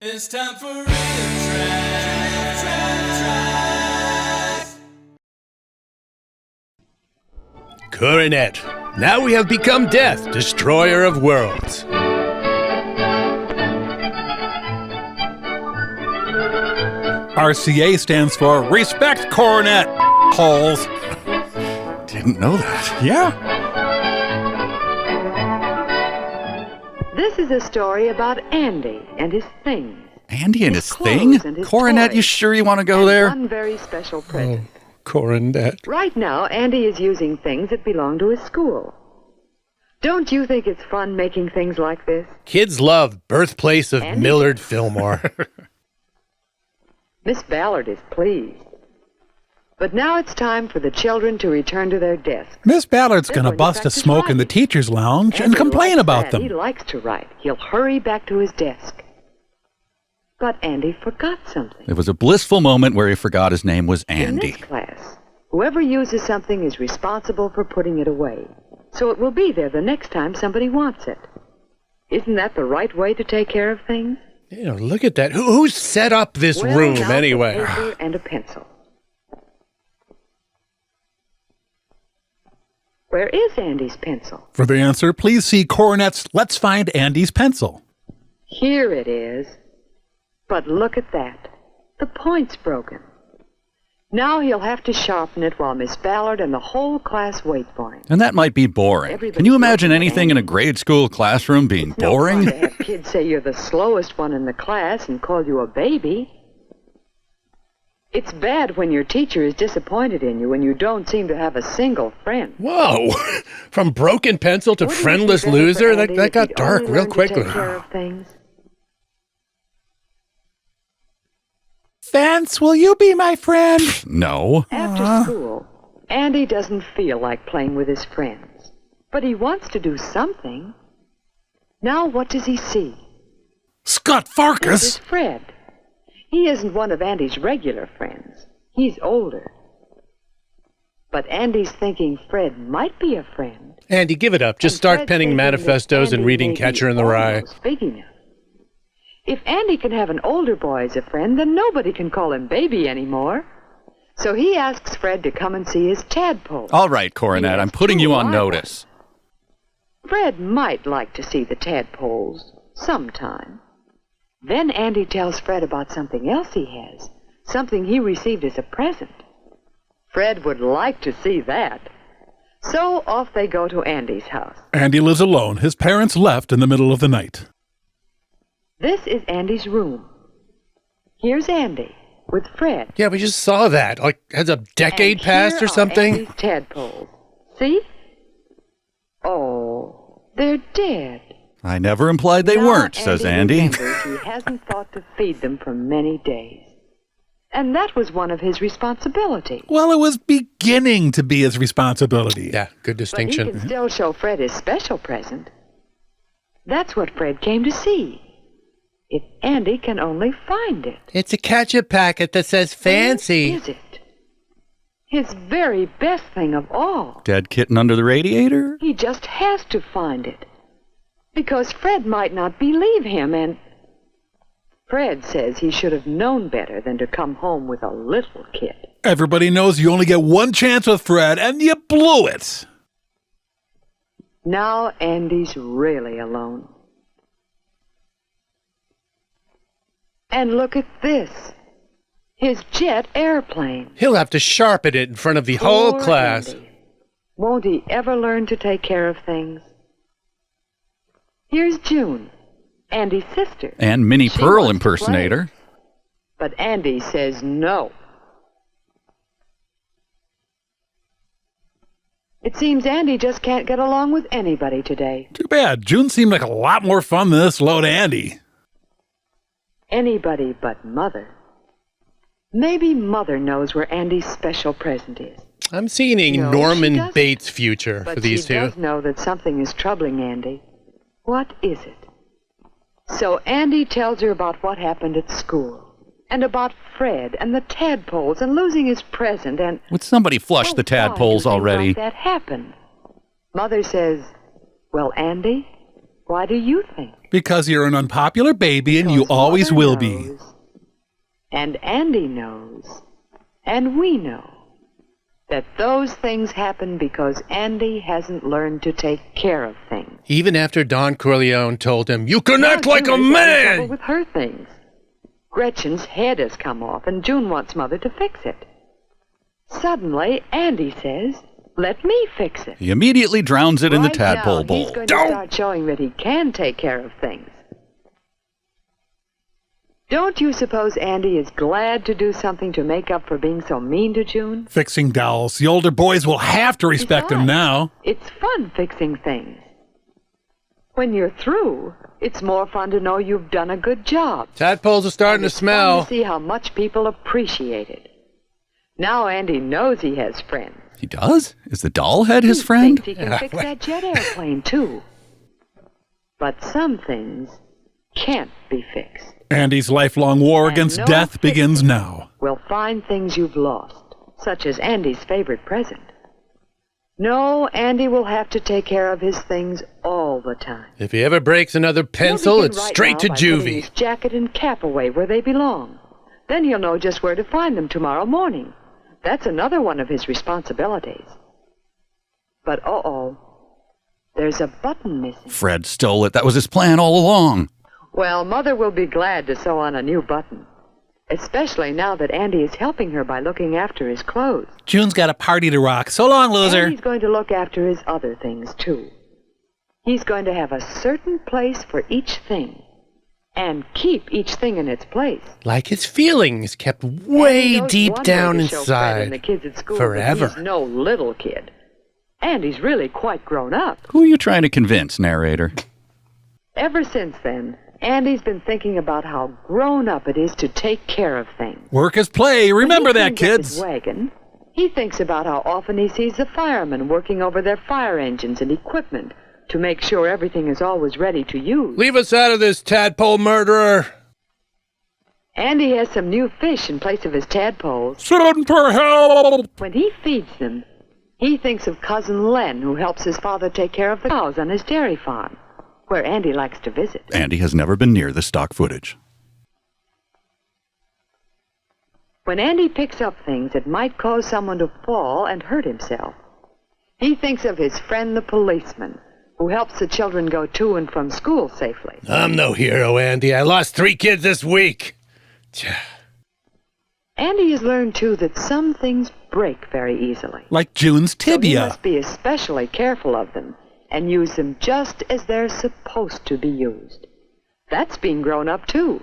It's time for RiffTrax. Coronet, now we have become death, destroyer of worlds. RCA stands for Respect Coronet Holes. Didn't know that. Yeah. This is a story about Andy and his things. Andy and his clothes thing? and his Coronet, toys. you sure you want to go And there? one very special present. Coronet. Right now, Andy is using things that belong to his school. Don't you think it's fun making things like this? Kids love Birthplace of Andy? Millard Fillmore. Miss Ballard is pleased. But now it's time for the children to return to their desks. Miss Ballard's This going to one, in bust fact, a is smoke in the writing. teacher's lounge and Andy complain likes about that. He them. likes to write. He'll hurry back to his desk. But Andy forgot something. It was a blissful moment where he forgot his name was In Andy. this class, whoever uses something is responsible for putting it away. So it will be there the next time somebody wants it. Isn't that the right way to take care of things? You know, look at that. Who set up this Well, room now for anyway? paper and a pencil. Where is Andy's pencil? For the answer, please see Coronet's Let's Find Andy's Pencil. Here it is. But look at that. The point's broken. Now he'll have to sharpen it while Miss Ballard and the whole class wait for him. And that might be boring. Everybody's Can you imagine looking at anything in a Andy. grade school classroom being No fun boring? to have kids say you're the slowest one in the class and call you a baby. It's bad when your teacher is disappointed in you and you don't seem to have a single friend. Whoa! From broken pencil to Wouldn't it be friendless better for loser? Andy That if got he'd dark only real learned to quickly. take care of things? Vance, will you be my friend? No. After school, Andy doesn't feel like playing with his friends. But he wants to do something. Now what does he see? Scott This is Farkas? Fred. He isn't one of Andy's regular friends. He's older. But Andy's thinking Fred might be a friend. Andy, give it up. Just And start Fred's penning thinking that manifestos and Andy reading may be Catcher in the Rye. almost big enough. If Andy can have an older boy as a friend, then nobody can call him baby anymore. So he asks Fred to come and see his tadpole. All right, Coronet, I'm putting you on notice. Fred might like to see the tadpoles sometime. Then Andy tells Fred about something else he has, something he received as a present. Fred would like to see that. So off they go to Andy's house. Andy lives alone. His parents left in the middle of the night. This is Andy's room. Here's Andy with Fred. Yeah, we just saw that. Like, has a decade And passed here or something? Are Andy's tadpoles. See? Oh, they're dead. I never implied they Now weren't, says Andy. remembers he hasn't thought to feed them for many days. And that was one of his responsibilities. Well, it was beginning to be his responsibility. Yeah, good But he distinction. can still show Fred his special present. That's what Fred came to see. If Andy can only find it. It's a ketchup packet that says Where fancy. is it? His very best thing of all. Dead kitten under the radiator? He just has to find it. Because Fred might not believe him, and Fred says he should have known better than to come home with a little kid. Everybody knows you only get one chance with Fred, and you blew it. Now Andy's really alone. And look at this. His jet airplane. He'll have to sharpen it in front of the whole Poor class. Andy. Won't he ever learn to take care of things? Here's June, Andy's sister. And Minnie She Pearl wants to play. impersonator. But Andy says no. It seems Andy just can't get along with anybody today. Too bad. June seemed like a lot more fun than this low to Andy. Anybody but Mother. Maybe Mother knows where Andy's special present is. I'm seeing a No, she Norman doesn't. Bates future But for these she two. does know that something is troubling Andy. What is it? So Andy tells her about what happened at school. And about Fred and the tadpoles and losing his present and... Would somebody flush Oh, the tadpoles why do things already? like that happen? Mother says, well, Andy, why do you think? Because you're an unpopular baby and you Because always Mother will be. knows, and Andy knows, and we know that those things happen because Andy hasn't learned to take care of things. Even after Don Corleone told him, "You can act Now like a June is having trouble man!" with her things. Gretchen's head has come off, and June wants Mother to fix it. Suddenly, Andy says, "Let me fix it." He immediately drowns it in the Right tadpole now, bowl. He's going to start showing that he can take care of things. Don't you suppose Andy is glad to do something to make up for being so mean to June? Fixing dolls. The older boys will have to respect him Besides, now. It's fun fixing things. When you're through, it's more fun to know you've done a good job. Tadpoles are starting to It's fun smell. to see how much people appreciate it. Now Andy knows he has friends. He does? Is the doll head his He friend? thinks he can fix that jet airplane, too. But some things can't be fixed. Andy's lifelong war And against no death fixing begins now. Will find things you've lost, such as Andy's favorite present. No, Andy will have to take care of his things all the time. If he ever breaks another He'll pencil, begin it's right straight now to by putting juvie. his jacket and cap away where they belong. Then he'll know just where to find them tomorrow morning. That's another one of his responsibilities. But uh-oh, there's a button missing. Fred stole it. That was his plan all along. Well, Mother will be glad to sew on a new button, especially now that Andy is helping her by looking after his clothes. June's got a party to rock. So long, loser. And he's going to look after his other things, too. He's going to have a certain place for each thing and keep each thing in its place. Like his feelings kept And way he knows deep one down way to show Fred and the inside. kids at school Forever. That he's no little kid. And he's really quite grown up. Who are you trying to convince, narrator? Ever since then, Andy's been thinking about how grown up it is to take care of things. Work is play. Remember When he that, cleans up his kids. wagon, he thinks about how often he sees the firemen working over their fire engines and equipment to make sure everything is always ready to use. Leave us out of this, tadpole murderer. Andy has some new fish in place of his tadpoles. Send for help. When he feeds them, he thinks of Cousin Len, who helps his father take care of the cows on his dairy farm, where Andy likes to visit. Andy has never been near the stock footage. When Andy picks up things that might cause someone to fall and hurt himself, he thinks of his friend the policeman, who helps the children go to and from school safely. I'm no hero, Andy. I lost 3 kids this week. Tch. Andy has learned, too, that some things break very easily. Like June's So he tibia. must be especially careful of them and use them just as they're supposed to be used. That's being grown up, too.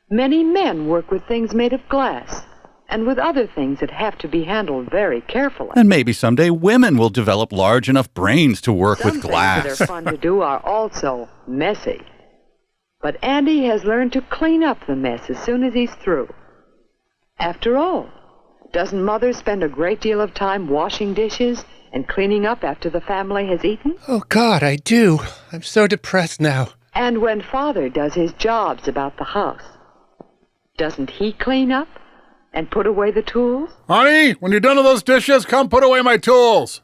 Many men work with things made of glass and with other things that have to be handled very carefully. And maybe someday women will develop large enough brains to work Some with things glass. that are fun to do are also messy. But Andy has learned to clean up the mess as soon as he's through. After all, doesn't Mother spend a great deal of time washing dishes and cleaning up after the family has eaten? Oh, God, I do. I'm so depressed now. And when Father does his jobs about the house, doesn't he clean up and put away the tools? Honey, when you're done with those dishes, come put away my tools.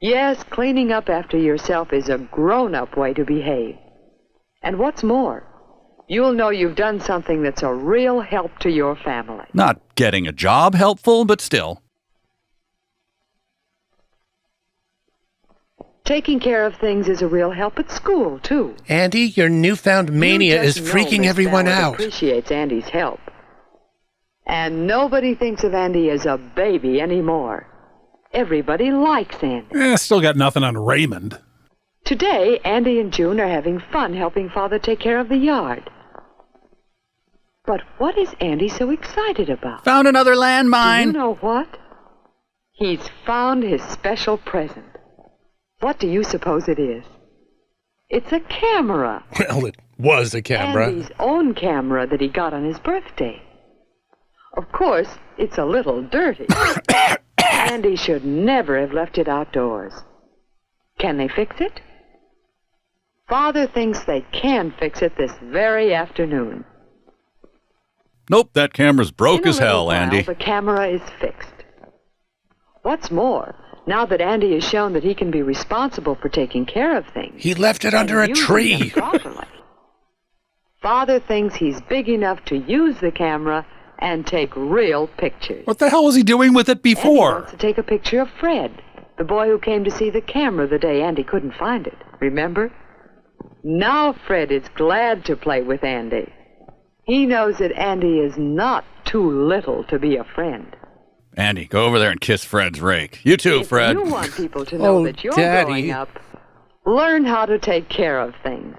Yes, cleaning up after yourself is a grown-up way to behave. And what's more, you'll know you've done something that's a real help to your family. Not getting a job helpful, but still. Taking care of things is a real help at school, too. Andy, your newfound mania You is just know freaking Miss everyone Ballard out. Appreciates Andy's help. And nobody thinks of Andy as a baby anymore. Everybody likes Andy. Still got nothing on Raymond. Today, Andy and June are having fun helping Father take care of the yard. But what is Andy so excited about? Found another Do you landmine. know what? He's found his special present. What do you suppose it is? It's a camera. Well, it was a camera. Andy's own camera that he got on his birthday. Of course, it's a little dirty. Andy should never have left it outdoors. Can they fix it? Father thinks they can fix it this very afternoon. Nope, that camera's broke In a as hell, little while, Andy. The camera is fixed. What's more, Now that Andy has shown that he can be responsible for taking care of things. He left it under a and using tree. them properly. Father thinks he's big enough to use the camera and take real pictures. What the hell was he doing with it Andy before? wants to take a picture of Fred, the boy who came to see the camera the day Andy couldn't find it. Remember? Now Fred is glad to play with Andy. He knows that Andy is not too little to be a friend. Andy, go over there and kiss Fred's rake. You too, If Fred. you want people to know Oh, that you're Daddy. growing up, learn how to take care of things.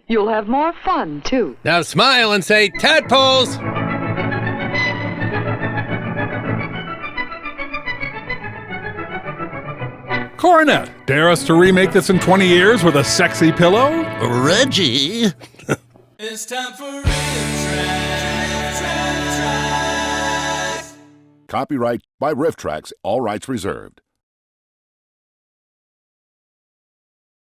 You'll have more fun, too. Now smile and say, tadpoles! Coronet, dare us to remake this in 20 years with a sexy pillow? Reggie. It's time for RiffTrax. Copyright by RiffTrax, all rights reserved.